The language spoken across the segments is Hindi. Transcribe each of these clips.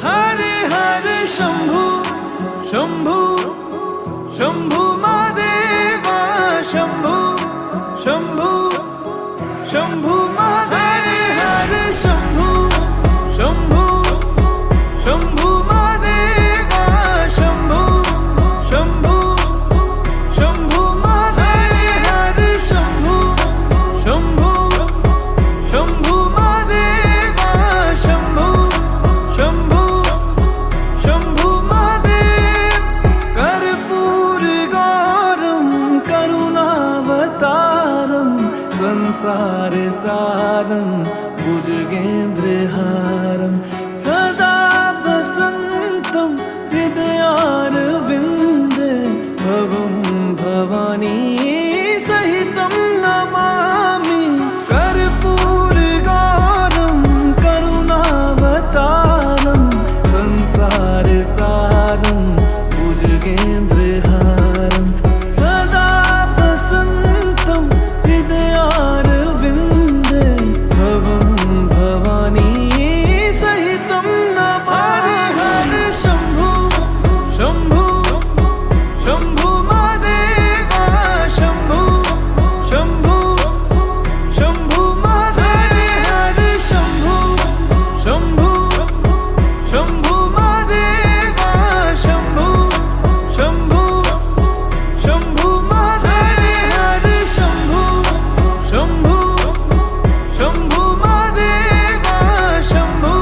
हरे हरे शंभू शंभू शंभू महादेवा शंभू शंभू शंभू महादेव हरे शंभू शंभू शंभू महादेवा शंभू शंभू शंभू महादेव हरे शंभू शंभू शंभू महादेवा शंभू शंभू शंभू महादेव कर्पूर गौरम करुणावतारम संसार सारं भुजगेन्द्रहारं सदा वसन्तं हृदयारविन्दे भवं भवानी सहितं नमामि कर्पूरगौरं करुणावतारं संसारसारं भुजगेन्द्रहारं सदा वसन्तं हृदयारविन्दे भवं भवानी सहितं नमामि हरे शंभू शंभू शंभू महादेवा शंभू शंभू शंभू महादेव हरे शंभू शंभू शंभू महादेवा शंभू शंभू शंभू महादेव हरे शंभू शंभू शंभू महादेवा शंभू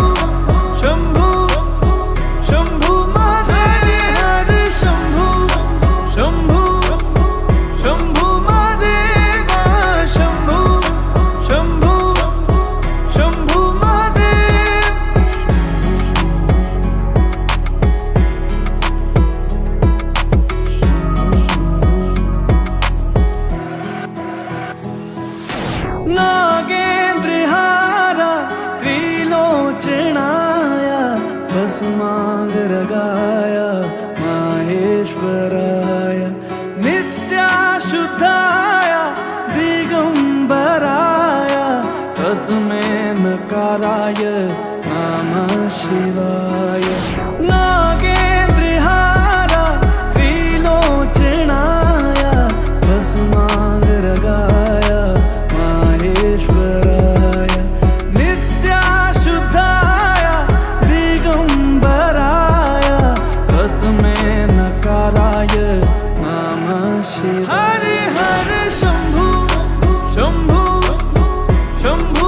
शंभू शंभू महादेव हरे शंभू शंभू शंभू महादेवा शंभू शंभू शंभू महादेव नागेन्द्रहारा त्रिलोचनाय भस्मांगरागाय माहेश्वराय नित्याशुद्धाय दिगंबराय तस्मै नकाराय नमः शिवाय नागेन्द्रहारा त्रिलोचनाय भस्मांगरागाय माहेश्वराय नित्याशुद्धाय दिगंबराय तस्मै नकाराय नमः शिवाय हरे हरे शंभू शंभू शंभू